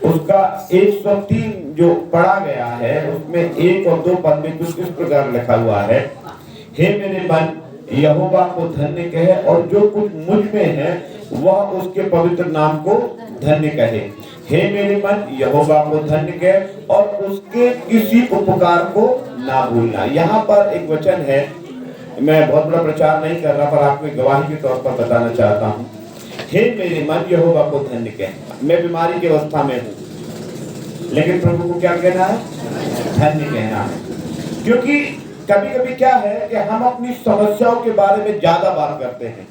उसका 103 जो पढ़ा गया है उसमें 1 और 2 पद में कुछ इस प्रकार लिखा हुआ है, हे मेरे मन यहोवा को धन्य कहे और जो कुछ मुझ में है वह उसके पवित्र नाम को धन्य कहे। हे मेरे मन यहोवा को धन्य कहे और उसके किसी उपकार को ना भूलना। यहाँ पर एक वचन है, मैं बहुत बड़ा प्रचार नहीं कर रहा पर आपको गवाही के तौर पर बताना चाहता हूँ। हे मेरे मन यहोवा को धन्य कहे। मैं बीमारी की अवस्था में हूँ लेकिन प्रभु को क्या कहना है? धन्य कहना है। क्योंकि कभी कभी क्या है कि हम अपनी समस्याओं के बारे में ज्यादा बात करते हैं।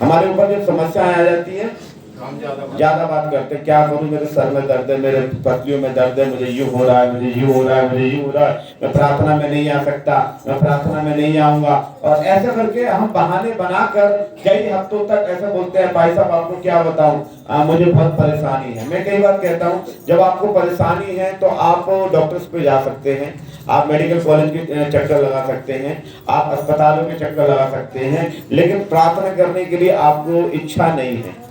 हमारे ऊपर जब समस्याएं आ जाती है ज्यादा बात करते हैं, क्या करूं, मेरे सर में दर्द है, मेरे पसलियों में दर्द है, मुझे यूं हो रहा है, मुझे यूं हो रहा है, मुझे यूं हो रहा है, मैं प्रार्थना में नहीं आ सकता, मैं प्रार्थना में नहीं आऊंगा। और ऐसा करके हम बहाने बनाकर कई हफ्तों तक ऐसा बोलते हैं, भाई साहब आपको क्या बताऊं, मुझे बहुत परेशानी है। मैं कई बार कहता हूँ जब आपको परेशानी है तो आप डॉक्टर्स पे जा सकते हैं, आप मेडिकल कॉलेज के चक्कर लगा सकते हैं, आप अस्पतालों के चक्कर लगा सकते हैं, लेकिन प्रार्थना करने के लिए आपको इच्छा नहीं है।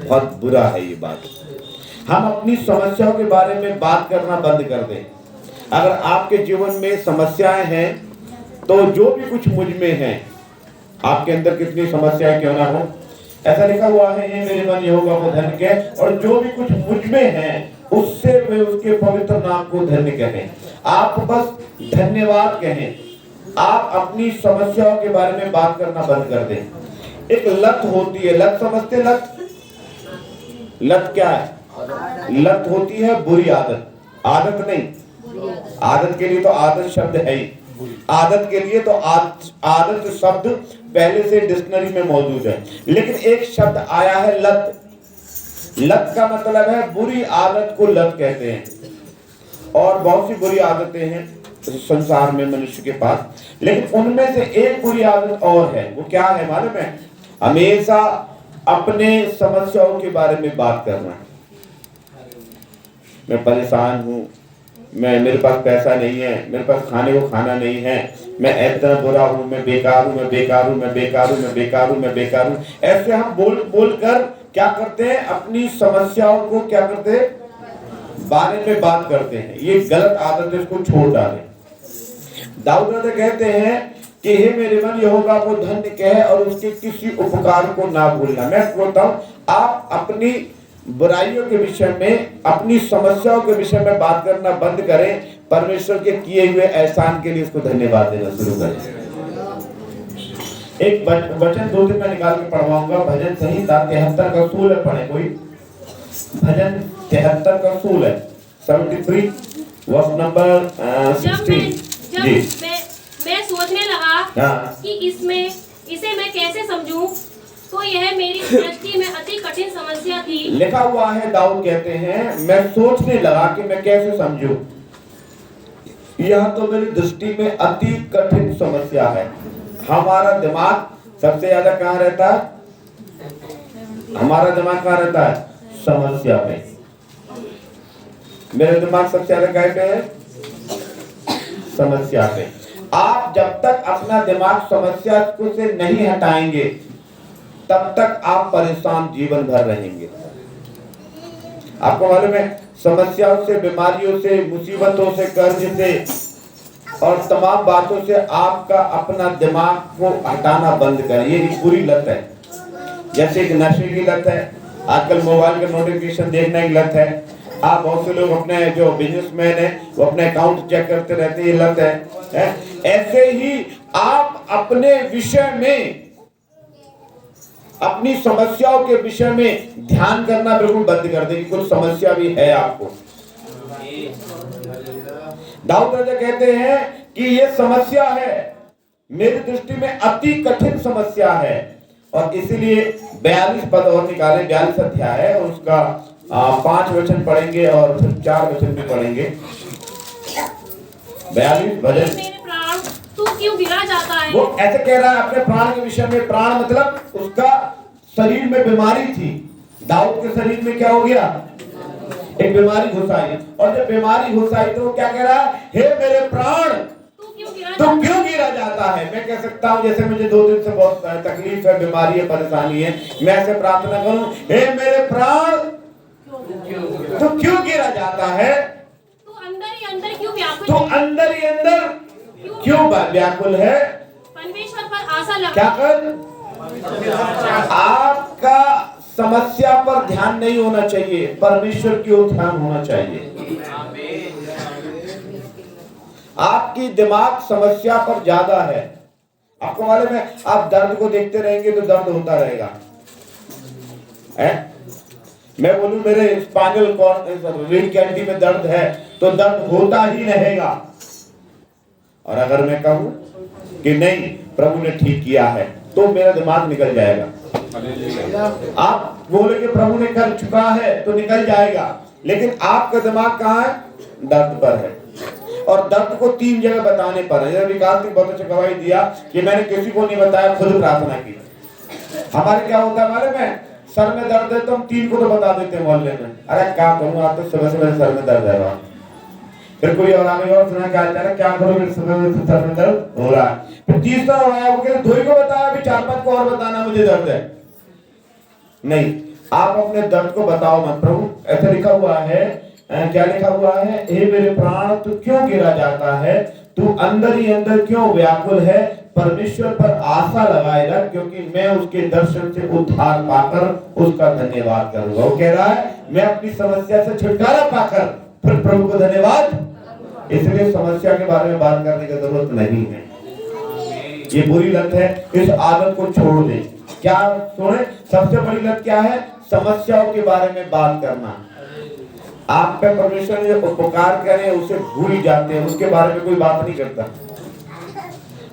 बहुत बुरा है ये बात। हम अपनी समस्याओं के बारे में बात करना बंद कर दें। अगर आपके जीवन में समस्याएं हैं तो जो भी कुछ मुझ में है, आपके अंदर कितनी समस्याएं क्यों ना हो, ऐसा लिखा हुआ है, ये मेरे मन यहोवा को धन्य कहे और जो भी कुछ मुझ में है उससे वे उसके पवित्र नाम को धन्य कहें। आप बस धन्यवाद कहें। आप अपनी समस्याओं के बारे में बात करना बंद कर दें। एक लत होती है, लत समझते? लत क्या है? लत होती है बुरी आदत। आदत नहीं, आदत के लिए तो आदत शब्द है ही। आदत के लिए तो आदत शब्द पहले से डिक्शनरी में मौजूद है, लेकिन एक शब्द आया है लत। लत का मतलब है बुरी आदत को लत कहते हैं। और बहुत सी बुरी आदतें हैं संसार में मनुष्य के पास, लेकिन उनमें से एक बुरी आदत और है। वो क्या है मालूम है? हमेशा अपने समस्याओं के बारे में बात करना। मैं परेशान हूँ, मेरे पास पैसा नहीं है, मेरे पास खाने को खाना नहीं है, मैं इतना बुरा हूँ, मैं बेकार हूँ, मैं बेकार हूँ, मैं बेकार हूँ, मैं बेकार हूँ, मैं बेकार हूँ। ऐसे हम बोल कर क्या करते हैं? अपनी समस्याओं को क्या करते हैं? बारे में बात करते हैं। ये गलत आदत है, इसको छोड़ डालें। दाऊद राजा कहते हैं कि हे मेरे मन यहोवा को धन्य कहे और उसके किसी उपकार को ना भूलना। मैं बोलता हूँ आप अपनी बुराइयों के विषय में, अपनी समस्याओं के विषय में बात करना बंद करें। परमेश्वर के किए हुए एहसान के लिए उसको धन्यवाद देना शुरू करें। एक वचन 2 दिन में निकाल के पढ़वाऊंगा। भजन संहिता 73 का सूल है, पढ़े कोई? भजन 73 का सूल है, 73 वर्स नंबर 16 जी। मैं सोचने लगा कि इसे मैं कैसे समझूं, तो यह मेरी दृष्टि में अति कठिन समस्या थी। लिखा हुआ है, दाऊद कहते हैं मैं सोचने लगा कि मैं कैसे समझूं, यह तो मेरी दृष्टि में अति कठिन समस्या है। हमारा दिमाग सबसे ज्यादा कहाँ रहता है? हमारा दिमाग कहाँ रहता है? समस्या में। मेरा दिमाग सबसे ज्यादा कहाँ पे है? समस्या पे। आप जब तक अपना दिमाग समस्या को से नहीं हटाएंगे तब तक आप परेशान जीवन भर रहेंगे। आपको मालूम है, समस्याओं से, बीमारियों से, मुसीबतों से, कर्ज से और तमाम बातों से आपका अपना दिमाग को हटाना बंद करें। ये एक बुरी लत है। जैसे एक नशे की लत है, आजकल मोबाइल का नोटिफिकेशन देखने की लत है। आप बहुत से लोग अपने जो बिजनेसमैन है वो अपने अकाउंट चेक करते रहते हैं, ये लत है। ऐसे ही आप अपने विषय में, अपनी समस्याओं के विषय में ध्यान करना बिल्कुल बंद कर दें। कुछ समस्या भी है आपको। दाऊद राजा कहते हैं कि ये समस्या है, मेरी दृष्टि में अति कठिन समस्या है। और इसीलिए 42 पद और निकालें, 42 अध्याय है और उसका 5 वचन पढ़ेंगे और फिर 4 वचन भी पढ़ेंगे। 42 भजन। मेरे प्राण तू क्यों गिरा जाता है? वो ऐसे कह रहा है अपने प्राण के विषय में। प्राण मतलब उसका शरीर में बीमारी थी। दाऊद के शरीर में क्या हो गया? एक बीमारी घुस आई। और जब बीमारी घुस आई तो वो क्या कह रहा है? हे मेरे प्राण तू क्यों गिरा जाता है। क्यों गिरा जाता है? मैं कह सकता हूँ जैसे मुझे 2 दिन से बहुत तकलीफ है, बीमारी है, परेशानी है, मैं ऐसे प्रार्थना करूं, हे मेरे प्राण तो क्यों गिरा जाता है? तू अंदर ही अंदर क्यों व्याकुल तो है? अंदर ही अंदर क्यों व्याकुल है? परमेश्वर पर आशा लगा। क्या कर? आपका समस्या पर ध्यान नहीं होना चाहिए, परमेश्वर की ओर ध्यान होना चाहिए। आपकी दिमाग समस्या पर ज्यादा है। आपको मालूम है, आप दर्द को देखते रहेंगे तो दर्द होता रहेगा। मैं बोलूं मेरे स्पाइनल कॉर्ड रीढ़ की हड्डी में दर्द है तो दर्द होता ही रहेगा। और अगर मैं कहूं कि नहीं प्रभु ने ठीक किया है तो मेरा दिमाग निकल जाएगा। आप बोलेंगे प्रभु ने कर चुका है तो निकल जाएगा, लेकिन आपका दिमाग कहाँ है? दर्द पर है। और दर्द को 3 जगह बताने पर है। विकास ने बहुत अच्छा गवाही दिया कि मैंने किसी को नहीं बताया, खुद प्रार्थना की। हमारे क्या होता है मालूम है, सर में दर्द है तो हम 3 को तो बता देते हैं मोहल्ले में, अरे क्या करूँ आप तो सुबह सुबह सर में दर्द है। फिर कोई और आगे और सुना क्या करो, फिर सुबह सर में दर्द हो रहा है। फिर तीसरा हो रहा है, वो कहते 2 को बताया, अभी 4-5 को और बताना मुझे दर्द है। नहीं, आप अपने दर्द को बताओ मत। प्रभु ऐसा लिखा हुआ है, क्या लिखा हुआ है, हे मेरे प्राण तू क्यों गिरा जाता है, तू अंदर ही अंदर क्यों व्याकुल है, परमेश्वर पर आशा लगाए रख, क्योंकि मैं उसके दर्शन से उद्धार पाकर उसका धन्यवाद करूंगा। वो कह रहा है मैं अपनी समस्या से छुटकारा पाकर फिर प्रभु को धन्यवाद। इसलिए समस्या के बारे में बात करने की जरूरत नहीं है। ये बुरी लत है, इस आदत को छोड़ दे। क्या सुने, सबसे बड़ी लत क्या है? समस्याओं के बारे में बात करना। आप पे परमेश्वर ने उपकार करे उसे भूल जाते हैं, उसके बारे में कोई बात नहीं करता।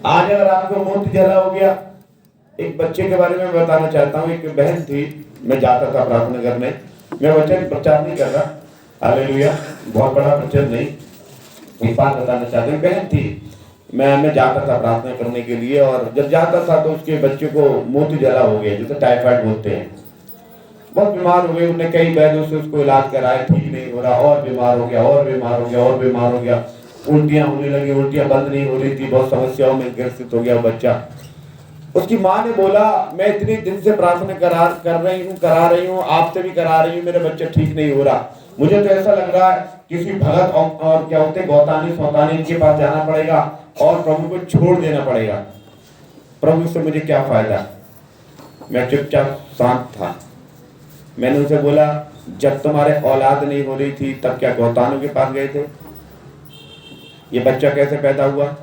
आज अगर आपको मोती जला हो गया, एक बच्चे के बारे में बताना चाहता हूँ। एक बहन थी, मैं जाता था प्रार्थना करने, मैं वचन प्रचार नहीं कर रहा, हालेलुया, बहुत बड़ा वचन नहीं, एक बात बताना चाहता हूँ। बहन थी, मैं जाता था प्रार्थना करने के लिए, और जब जाता था तो उसके बच्चे को मोती जला हो गया, जिसे टाइफाइड बोलते हैं। बहुत बीमार हो गए, उन्हें कई वैद्यों से उसको इलाज कराया, ठीक नहीं हो रहा, और बीमार हो गया, और बीमार हो गया, और बीमार हो गया, उल्टियां होने लगी, उल्टियां बंद नहीं हो रही थी, बहुत समस्याओं में ग्रसित हो गया बच्चा। उसकी माँ ने बोला मैं इतने दिन से प्रार्थना करा रही हूँ, आपसे भी करा रही हूँ, मेरा बच्चा ठीक नहीं हो रहा, मुझे तो ऐसा लग रहा है किसी भगत और क्या होते गौतानी सौतानी इनके पास जाना पड़ेगा और प्रभु को छोड़ देना पड़ेगा। प्रभु से मुझे क्या फायदा। मैं चुपचाप शांत था। मैंने उनसे बोला जब तुम्हारे औलाद नहीं हो रही थी तब क्या गौतानों के पास गए थे? ये बच्चा कैसे पैदा हुआ?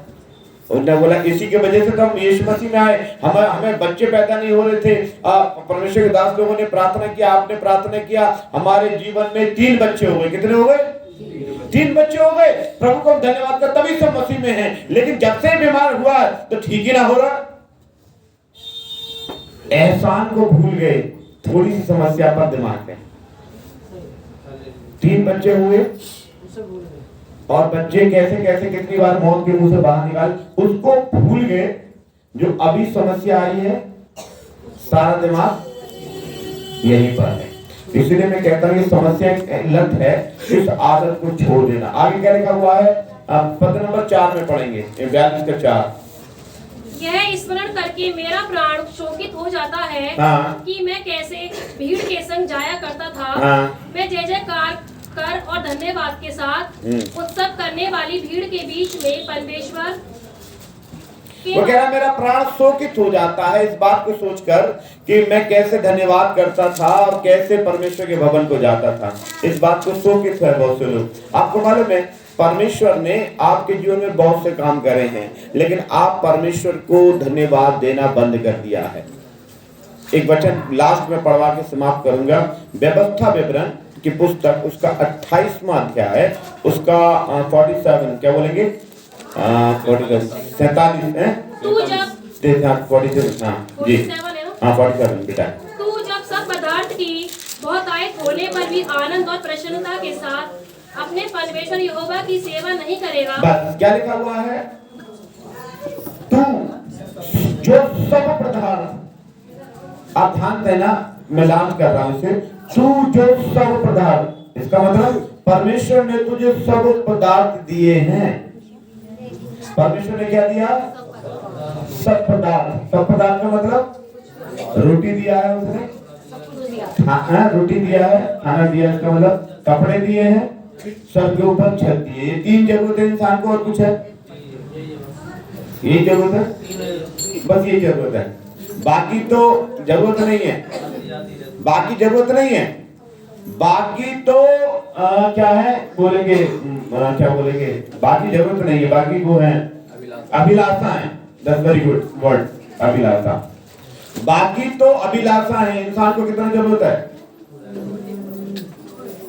उन्होंने बोला इसी के वजह से तो हम यीशु मसीह में आए, हमें बच्चे पैदा नहीं हो रहे थे। परमेश्वर के दास लोगों ने प्रार्थना किया, आपने प्रार्थना किया, हमारे जीवन में 3 बच्चे हो गए। कितने हो गए? 3 बच्चे हो गए। प्रभु को धन्यवाद कर, तभी सब मसीह में हैं। लेकिन जब से बीमार हुआ तो ठीक ही ना हो रहा। एहसान को भूल गए, थोड़ी सी समस्या पर दिमाग में। 3 बच्चे हुए और बच्चे कैसे कैसे कितनी बार मौत के मुंह से बाहर निकाल, उसको भूल गए। जो अभी समस्या आई है सारा दिमाग यहीं पर है। इसलिए मैं कहता हूँ ये समस्या एक लत है, इस आदत को छोड़ देना। आगे क्या लिखा हुआ है? पद नंबर 4 में पढ़ेंगे, 42 का 4। यह स्मरण करके मेरा प्राण शोकित हो जाता है कि मैं कैसे भीड़ के संग जाया करता था। मैं जय जयकार कर और धन्यवाद के साथ उत्सव करने वाली भीड़ के बीच में परमेश्वर वो कह रहा मेरा प्राण शोकित हो जाता है इस बात को सोचकर कि मैं कैसे धन्यवाद करता था और कैसे परमेश्वर के भवन को जाता था। इस बात को शोकित है बहुत से लोग। आपको मालूम है परमेश्वर ने आपके जीवन में बहुत से काम करे हैं, लेकिन आप परमेश्वर को धन्यवाद देना बंद कर दिया है। एक वचन लास्ट में पढ़वा के समाप्त करूंगा। व्यवस्था विवरण की पुस्तक उसका 28वां अध्याय उसका 47 क्या बोलेंगे 47 है। तू जब 47 जी 47 बेटा। तू जब सब पदार्थ की बहुतायत होने पर भी आनंद और प्रसन्नता के साथ अपने परमेश्वर यहोवा की सेवा नहीं करेगा। बस क्या लिखा हुआ है? तू जो सब पदार्थ, आप ध्यान देना मैं लॉन्च कर रहा हूं इसे, तू जो सब पदार्थ, इसका मतलब परमेश्वर ने तुझे सब पदार्थ दिए हैं। परमेश्वर ने क्या दिया? सब पदार्थ। सब पदार्थ का मतलब रोटी दिया है उसने, रोटी दिया है, खाना दिया, इसका मतलब कपड़े दिए हैं, सर के ऊपर छत दिए। ये 3 जरूरत है इंसान को, और कुछ है? यही जरूरत है, बस ये जरूरत है, बाकी तो जरूरत नहीं है। बाकी जरूरत नहीं है, बाकी तो क्या है बोलेंगे, क्या बोलेंगे, बाकी जरूरत नहीं है, बाकी वो है अभिलाषा है। दैट्स वेरी गुड वर्ड, अभिलाषा। बाकी तो अभिलाषा है। इंसान को कितना जरूरत है?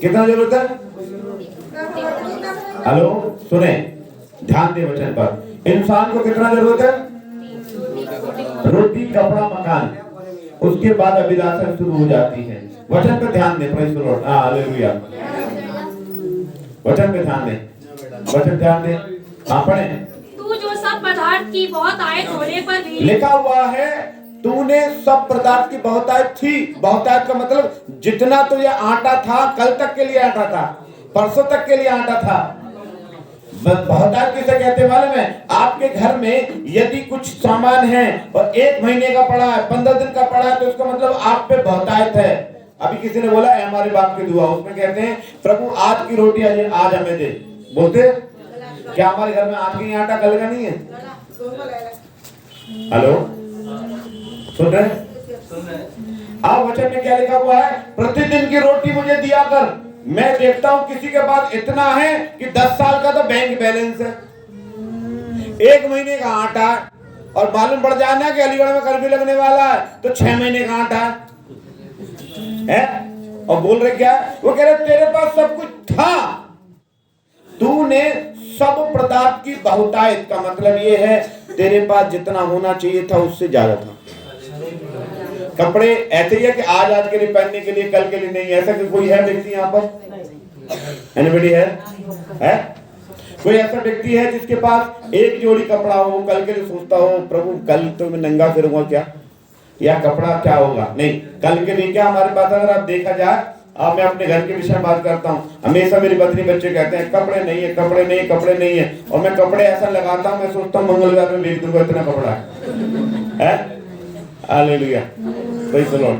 कितना जरूरत है? हेलो, सुने, ध्यान दे वचन पर। इंसान को कितना जरूरत है? रोटी, कपड़ा, मकान। उसके बाद अभिलाषा शुरू हो जाती है। वचन पे ध्यान दे, प्रेज़ द लॉर्ड, हालेलुया। वचन पे ध्यान दे, वचन ध्यान दे। पढ़े। तू जो सब पदार्थ की बहुतायत होने पर भी, लिखा हुआ है तूने सब पदार्थ की बहुतायत थी। बहुतायत का मतलब जितना तो ये आटा था, कल तक के लिए आटा था, परसों तक के लिए आटा था। बहुतायत किसे कहते हैं मालूम है? आपके घर में यदि कुछ सामान है और 1 महीने का पड़ा है, 15 दिन का पड़ा है, तो इसका मतलब आप पे बहुतायत है। अभी किसी ने बोला है हमारे बाप की दुआ, उसमें कहते हैं प्रभु आज की रोटी आज हमें दे। बोलते क्या हमारे घर में आज की आटा कल का नहीं है? हेलो, सुन रहे? आप वचन में क्या लिखा हुआ है? प्रतिदिन की रोटी मुझे दिया कर। मैं देखता हूं किसी के पास इतना है कि 10 साल का तो बैंक बैलेंस है, 1 महीने का आटा, और मालूम पड़ जाना कि अलीगढ़ में कर्फ्यू लगने वाला है तो 6 महीने का आटा है। और बोल रहे क्या? वो कह रहे तेरे पास सब कुछ था, तूने सब पदार्थ की बहुतायत का मतलब ये है तेरे पास जितना होना चाहिए था उससे ज्यादा था। कपड़े ऐसे ही है कि आज के लिए पहनने के लिए, कल के लिए नहीं। ऐसा कि कोई है व्यक्ति यहाँ पर? एनीबॉडी है? कोई ऐसा व्यक्ति है जिसके पास एक जोड़ी कपड़ा हो, कल के लिए सोचता हो प्रभु कल तो मैं नंगा फिरूंगा क्या, या कपड़ा क्या होगा? नहीं, कल के लिए क्या हमारे पास, अगर आप देखा जाए, मैं अपने घर के विषय में बात करता हूँ, हमेशा मेरी पत्नी बच्चे कहते हैं कपड़े नहीं है, कपड़े नहीं है, कपड़े नहीं है, और मैं कपड़े ऐसा लगाता हूँ, मैं सोचता हूँ मंगलवार में बेच दूंगा, इतना कपड़ा है। Hallelujah, praise the Lord.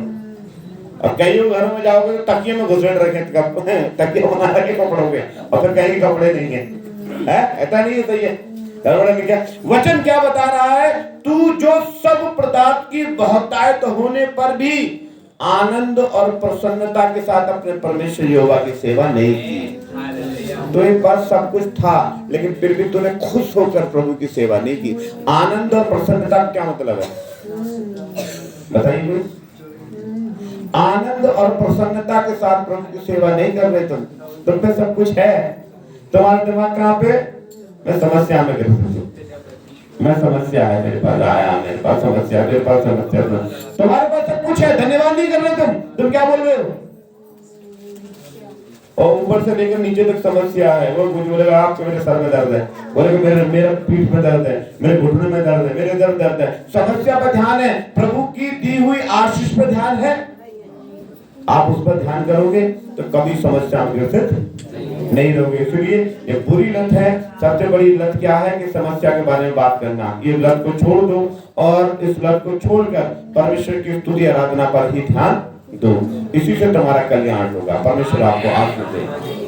अब कई घरों में जाओगे तो तकिए में घुसेड़ रखे, तकिया बना रखे कपड़ों के, और फिर कहीं कपड़े नहीं है, ऐसा नहीं है। सही है, क्या वचन क्या बता रहा है? तू जो सब पदार्थ की बहुतायत होने पर भी आनंद और प्रसन्नता के साथ अपने परमेश्वर यहोवा की सेवा नहीं की। तो एक बार सब कुछ था, लेकिन फिर भी तूने खुश होकर प्रभु की सेवा नहीं की। आनंद और प्रसन्नता का क्या मतलब है बताइए? आनंद और प्रसन्नता के साथ प्रभु की सेवा नहीं कर रहे तुम पे सब कुछ है, तुम्हारा दिमाग कहाँ पे? मैं समस्या में गिर हूं, मैं समस्या है, मेरे पास आया, मेरे पास समस्या, मेरे पास समस्या। तुम्हारे पास सब कुछ है, धन्यवाद नहीं कर रहे तुम क्या बोल रहे हो? और ऊपर से लेकर नीचे तक समस्या है। वो कुछ बोलेगा आपके मेरे सर में दर्द है, बोलेगा मेरे पीठ में दर्द है, मेरे घुटने में दर्द है, मेरे दर्द है। समस्या पर ध्यान है, प्रभु की दी हुई आशीष पर ध्यान है। आप उस पर ध्यान करोगे तो कभी समस्या में ग्रसित नहीं रहोगे। इसलिए ये बुरी लत है। सबसे बड़ी लत क्या है कि समस्या के बारे में बात करना। ये लत को छोड़ दो और इस लत को छोड़कर परमेश्वर की स्तुति आराधना पर ही ध्यान दो। इसी से तुम्हारा कल्याण होगा। परमेश्वर आपको आशीष दे।